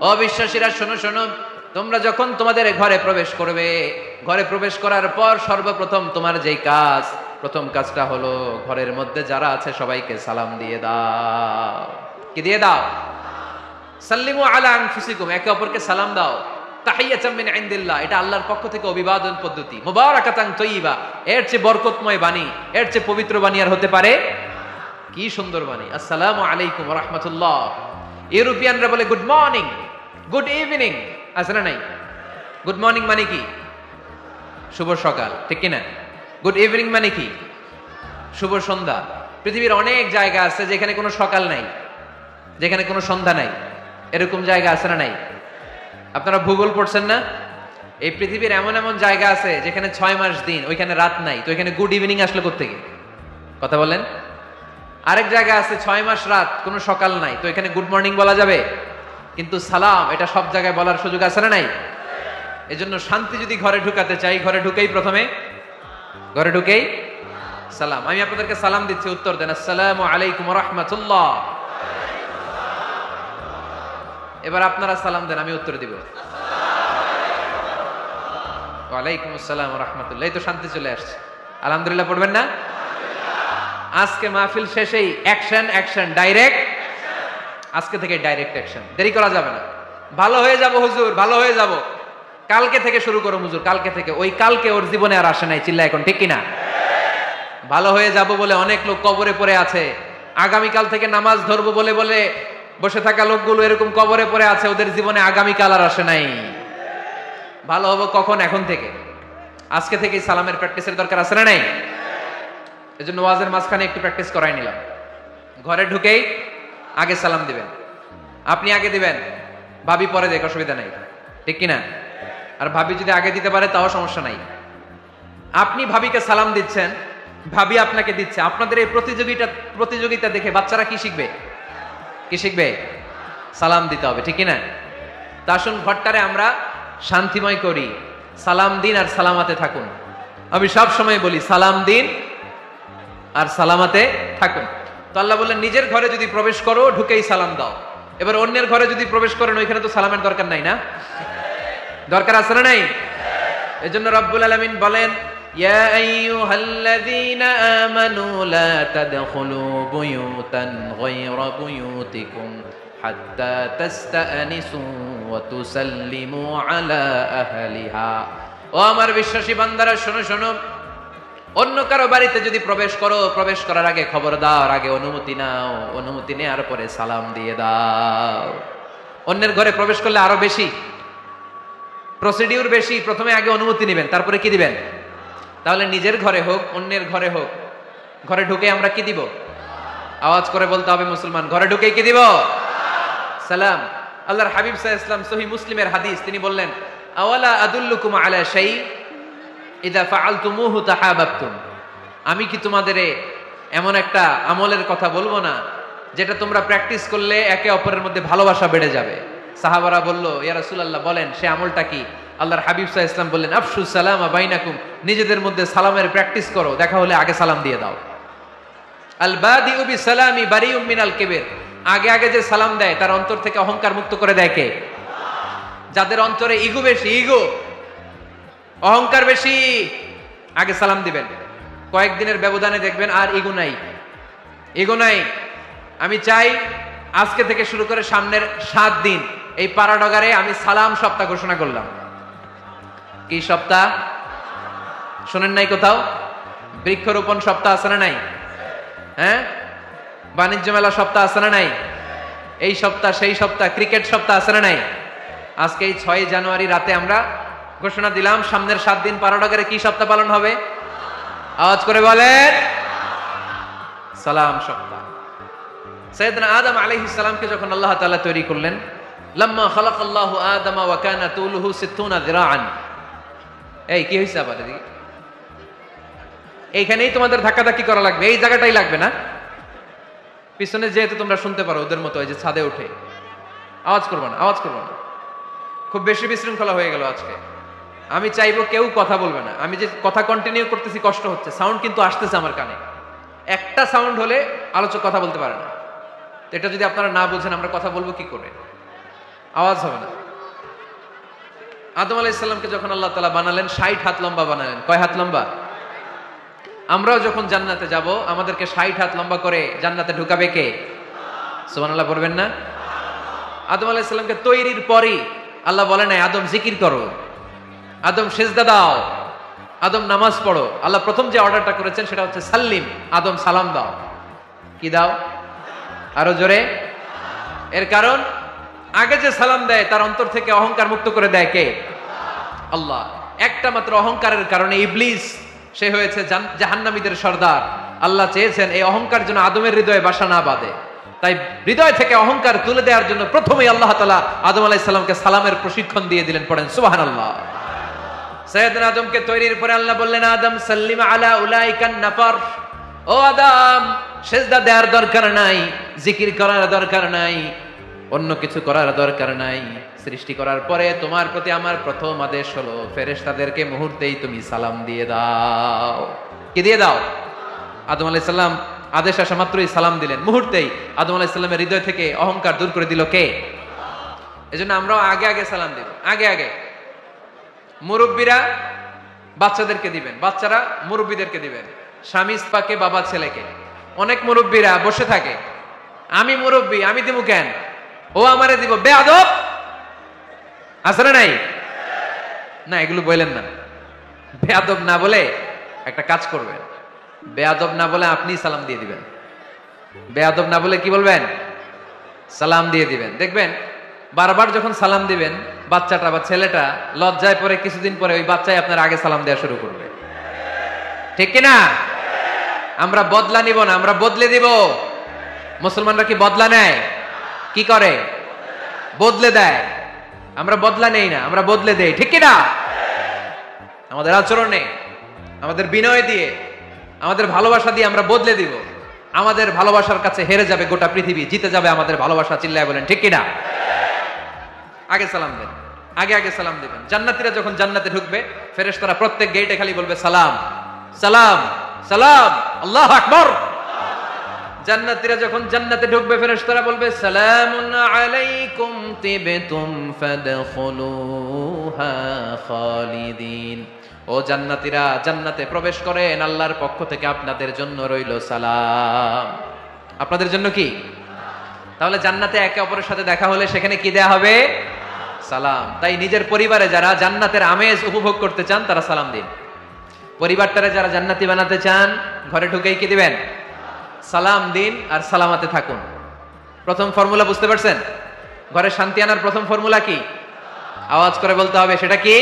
অবিশ্বাসীরা শোনো শোনো, তোমরা যখন তোমাদের ঘরে প্রবেশ করবে, ঘরে প্রবেশ করার পর সর্বপ্রথম তোমার যেই কাজ, প্রথম কাজটা হলো ঘরের মধ্যে যারা আছে সবাইকে সালাম দিয়ে দাও। কি দিয়ে দাও? সাল্লিমু আলা আনফুসিকুম, একে অপরকে সালাম দাও। তাহিয়াতাম মিন ইনদিল্লাহ, এটা আল্লাহর পক্ষ থেকে অভিবাদন পদ্ধতি। মুবারাকাতান তাইয়্যিবা, এর চেয়ে বরকতময় বাণী, এর চেয়ে পবিত্র বাণী আর হতে পারে? কি সুন্দর বাণী, আসসালামু আলাইকুম ওয়া রাহমাতুল্লাহ। ইউরোপিয়ানরা বলে গুড মর্নিং, গুড ইভিনিং, আছে না নাই? গুড মর্নিং মানে কি? শুভ সকাল, ঠিক কিনা? গুড ইভিনিং মানে কি? শুভ সন্ধ্যা। পৃথিবীর অনেক জায়গা আছে যেখানে কোনো সকাল নাই, যেখানে কোনো সন্ধ্যা নাই, এরকম জায়গা আছে না নাই? আপনারা ভূগোল পড়ছেন না? এই পৃথিবীর এমন এমন জায়গা আছে যেখানে 6 মাস দিন, ওইখানে রাত নাই, তো এখানে গুড ইভিনিং আসলে কোত্থেকে? কথা বলেন। আরেক জায়গা আছে 6 মাস রাত, কোনো সকাল নাই, তো এখানে গুড মর্নিং বলা যাবে? কিন্তু সালাম এটা সব জায়গায় বলার সুযোগ আছে না নাই? এজন্য শান্তি যদি ঘরে ঢুকাতে চাই, ঘরে ঢুকেই প্রথমে, ঘরে ঢুকেই সালাম। আমি আপনাদেরকে সালাম দিচ্ছি, উত্তর দেন। আসসালামু আলাইকুম ওয়া রাহমাতুল্লাহ। এবার আপনারা সালাম দেন, আমি উত্তর দিব। ওয়া আলাইকুম আসসালাম ওয়া রাহমাতুল্লাহ। এই তো শান্তি চলে আসছে। আলহামদুলিল্লাহ পড়বেন না? আজকে মাহফিল শেষেই অ্যাকশন, অ্যাকশন, ডাইরেক্ট। আজকে থেকে ডাইরেক্ট অ্যাকশন, দেরি করা যাবে না। ভালো হয়ে যাব হুজুর, ভালো হয়ে যাব, কালকে থেকে শুরু করো হুজুর, কালকে থেকে। ওই কালকে ওর জীবনে আর আসে নাই, চিল্লা এখন, ঠিক কিনা? ভালো হয়ে যাব বলে অনেক লোক কবরে পড়ে আছে। আগামীকাল থেকে নামাজ ধরবো বলে বলে বসে থাকা লোকগুলো এরকম কবরে পড়ে আছে, ওদের জীবনে আগামীকাল আর আসে নাই। ভালো হবো কখন? এখন থেকে, আজকে থেকেই সালামের প্র্যাকটিসের দরকার আছে না নাই? এজন্য ওয়াজের মাঝখানে একটু প্র্যাকটিস করাই নিলাম। ঘরে ঢুকেই আগে সালাম দিবেন, আপনি আগে দিবেন, ভাবি পরে দেখ, অসুবিধা নাই, ঠিক কিনা? আর ভাবি যদি আগে দিতে পারে তাও সমস্যা নাই। আপনি ভাবিকে সালাম দিচ্ছেন, ভাবি আপনাকে দিচ্ছে। আপনাদের এই প্রতিযোগিতা দেখে বাচ্চারা কি শিখবে? কি শিখবে? সালাম দিতে হবে, ঠিক কিনা? তা আসুন ঘরটারে আমরা শান্তিময় করি। সালাম দিন আর সালামাতে থাকুন। আমি সব সময় বলি সালাম দিন আর সালামাতে থাকুন। তো আল্লাহ বললেন নিজের ঘরে যদি প্রবেশ করো ঢুকেই সালাম দাও। এবার অন্যের ঘরে যদি প্রবেশ করেন ওইখানে তো সালামের দরকার নাই, না? দরকার আছে না নাই? এজন্য রব্বুল আলামিন বলেন, ইয়া আইয়ুহাল্লাযীনা আমানু লা তাদখুলু বুয়ুতান গায়রা বুয়ুতিকুম হাত্তা তাস্তানিসু ওয়া তুসাল্লিমু আলা আহলিহা। ও আমার বিশ্বাসী বান্দারা, শোনো শোনো, অন্য কারো বাড়িতে যদি প্রবেশ করো, প্রবেশ করার আগে খবরদার আগে অনুমতি নাও, অনুমতি নেওয়ার পরে সালাম দিয়ে দাও। অন্যের ঘরে প্রবেশ করলে আরো বেশি প্রসিডিউর বেশি, প্রথমে আগে অনুমতি নেবেন, তারপরে কি দিবেন? তাহলে নিজের ঘরে হোক অন্যের ঘরে হোক, ঘরে ঢুকে আমরা কি দিব? আওয়াজ করে বলতে হবে মুসলমান, ঘরে ঢুকে কি দিব? সালাম। আল্লাহর হাবিব সাল্লাল্লাহু আলাইহি ওয়াসাল্লাম সহিহ মুসলিমের হাদিস, তিনি বললেন, আওয়ালা আদুল্লুকুম আলা শাই ইযা ফাআলতুমুহু তাহাবাবতুম। আমি কি তোমাদের এমন একটা আমলের কথা বলবো না যেটা তোমরা প্র্যাকটিস করলে একে অপরের মধ্যে ভালোবাসা বেড়ে যাবে? সাহাবারা বলল, ইয়া রাসূলুল্লাহ বলেন, সে আমলটা কি? আল্লাহর হাবিব সাল্লাল্লাহু আলাইহি ওয়াসাল্লাম বললেন, আফশুস সালামা বাইনাকুম, নিজেদের মধ্যে সালামের প্র্যাকটিস করো, দেখা হলে আগে সালাম দিয়ে দাও। আল বাদিউ বিসালামি বারিউম মিনাল কিবর, আগে আগে যে সালাম দেয় তার অন্তর থেকে অহংকার মুক্ত করে দেয় কে? যাদের অন্তরে ইগো বেশি, ইগো, অহংকার বেশি, আগে সালাম দিবেন। কয়েকদিনের ব্যবধানে দেখবেন আর ইগো নাই, ইগো নাই। আমি চাই আজকে থেকে শুরু করে সামনের 7 দিন এই পাড়াডগারে আমি সালাম সপ্তাহ ঘোষণা করলাম। কি সপ্তাহ? শোনেন নাই কোথাও? বৃক্ষরোপণ সপ্তাহ আছে না নাই? হ্যাঁ, বাণিজ্য মেলা সপ্তাহ আছে না নাই? এই সপ্তাহ সেই সপ্তাহ, ক্রিকেট সপ্তাহ আছে না নাই? আজকে এই 6 জানুয়ারি রাতে আমরা ঘোষণা দিলাম সামনের 7 দিন পাড়াডগারে কি সপ্তাহ পালন হবে? আওয়াজ করে বলেন, সালাম সপ্তাহ। সাইয়েদনা আদম আলাইহিস সালামকে যখন আল্লাহ তাআলা তৈরি করলেন, লাম্মা খালাকাল্লাহু আদামা ওয়া কানা তুলুহু 60 যিরাআন। এই কি হইছে আবার এদিকে? এইখানেই তোমাদের ধাক্কাধাক্কি করা লাগবে, এই জায়গাটাই লাগবে না? পিছনে যেহেতু তোমরা শুনতে পারো ওদের মতো, এই যে ছাদে উঠে আওয়াজ করবো না, আওয়াজ করবো না। খুব বেশি বিশৃঙ্খলা হয়ে গেল আজকে। আমি চাইবো কেউ কথা বলবে না। আমি যে কথা কন্টিনিউ করতেছি কষ্ট হচ্ছে, সাউন্ড কিন্তু আসতেছে আমার কানে। একটা সাউন্ড হলে আলোচক কথা বলতে পারে না। এটা যদি আপনারা না বোঝেন আমরা কথা বলবো কি করে? আওয়াজ হবে না। আদম আলাইহিস সালামকে যখন আল্লাহ তাআলা বানালেন 60 হাত লম্বা বানালেন। কয় হাত লম্বা? আমরাও যখন জান্নাতে যাব আমাদেরকে 60 হাত লম্বা করে জান্নাতে ঢুকাবে কে? সুবহানাল্লাহ পড়বেন না? আদম আলাইহিস সালামকে তৈরির পরই আল্লাহ বলে নাই আদম জিকির করো, আদম সিজদা দাও, আদম নামাজ পড়ো। আল্লাহ প্রথম যে অর্ডারটা করেছেন সেটা হচ্ছে সাল্লিম, আদম সালাম দাও। কি দাও? আরো জোরে। এর কারণ আগে যে সালাম দেয় তার অন্তর থেকে অহংকার মুক্ত করে দেয় কে? আল্লাহ। একটা মাত্র অহংকারের কারণে ইবলিস সে হয়েছে জাহান্নামীদের সর্দার। আল্লাহ চেয়েছেন এই অহংকার যেন আদমের হৃদয়ে বাসা না বাঁধে, তাই হৃদয় থেকে অহংকার তুলে দেওয়ার জন্য প্রথমেই আল্লাহ তাআলা আদম আলাইহিস সালামকে সালামের প্রশিক্ষণ দিয়ে দিলেন। পড়েন সুবহানাল্লাহ। সাইয়েদনা আদমকে তৈরির পরে আল্লাহ বললেন আদম সাল্লিম আলা উলাইকান নাফার, ও আদম সিজদা দেওয়ার দরকার নাই, জিকির করার দরকার নাই, অন্য কিছু করার দরকার নাই। সৃষ্টি করার পরে তোমার প্রতি আমার প্রথম আদেশ হলো ফেরেশতাদেরকে মুহূর্তেই তুমি সালাম দিয়ে দাও। কি দিয়ে দাও? আদম আলাইহিস সালাম আদেশ আসা মাত্রই সালাম দিলেন, মুহূর্তেই আদম আলাইহিস সালামের হৃদয় থেকে অহংকার দূর করে দিল কে? এজন্য আমরাও আগে আগে সালাম দিব। আগে আগে মুরব্বীরা বাচ্চাদেরকে দিবেন, বাচ্চারা মুরব্বীদেরকে দিবেন, স্বামী স্ত্রীকে, বাবা ছেলেকে। অনেক মুরব্বীরা বসে থাকে, আমি মুরব্বী আমি দিব কেন, ও আমারে দিব, বেয়াদব। আসলে নাই না, এগুলো বলেন না। বেয়াদব না বলে একটা কাজ করবেন, বেয়াদব না বলে আপনি সালাম দিয়ে দিবেন। বেয়াদব না বলে কি বলবেন? সালাম দিয়ে দিবেন। দেখবেন বারবার যখন সালাম দিবেন বাচ্চাটা বা ছেলেটা লজ্জায় পরে কিছুদিন পরে ওই বাচ্চাই আপনার আগে সালাম দেওয়া শুরু করবে। ঠিক কিনা? আমরা বদলা নিব না, আমরা বদলে দিব। মুসলমানরা কি বদলা নেয়? কি করে? বদলে দেয়। আমরা বদলা নেই না, আমরা বদলে দেই। ঠিক কিনা? আমাদের আচরণে, আমাদের বিনয় দিয়ে, আমাদের ভালোবাসা দিয়ে আমরা বদলে দিব। আমাদের ভালোবাসার কাছে হেরে যাবে গোটা পৃথিবী, জিতে যাবে আমাদের ভালোবাসা। চিল্লায় বলেন ঠিক কিনা? আগে সালাম দেন, আগে আগে সালাম দিবেন। জান্নাতীরা যখন জান্নাতে ঢুকবে ফেরেশতারা প্রত্যেক গেটে খালি বলবে সালাম সালাম সালাম, আল্লাহু আকবার। জান্নাতীরা যখন জান্নাতে ঢুকবে ফেরেশতারা বলবে সালামুন আলাইকুম তিবতুম ফাদখুলুহা খালিদিন। ও জান্নাতীরা জান্নাতে প্রবেশ করেন, আল্লাহর পক্ষ থেকে আপনাদের জন্য রইল সালাম। আপনাদের জন্য কি? তাহলে জান্নাতে একে অপরের সাথে দেখা হলে সেখানে কি দেয়া হবে? সালাম। তাই নিজের পরিবারে যারা জান্নাতের আমেজ উপভোগ করতে চান তারা সালাম দিন। পরিবারটারে যারা জান্নাতি বানাতে চান ঘরে ঢুকেই কি দিবেন? সালাম দিন আর সালামাতে থাকুন। প্রথম ফর্মুলা বুঝতে পারছেন? ঘরে শান্তি আনার প্রথম ফর্মুলা কি? আওয়াজ করে বলতে হবে, সেটা কি?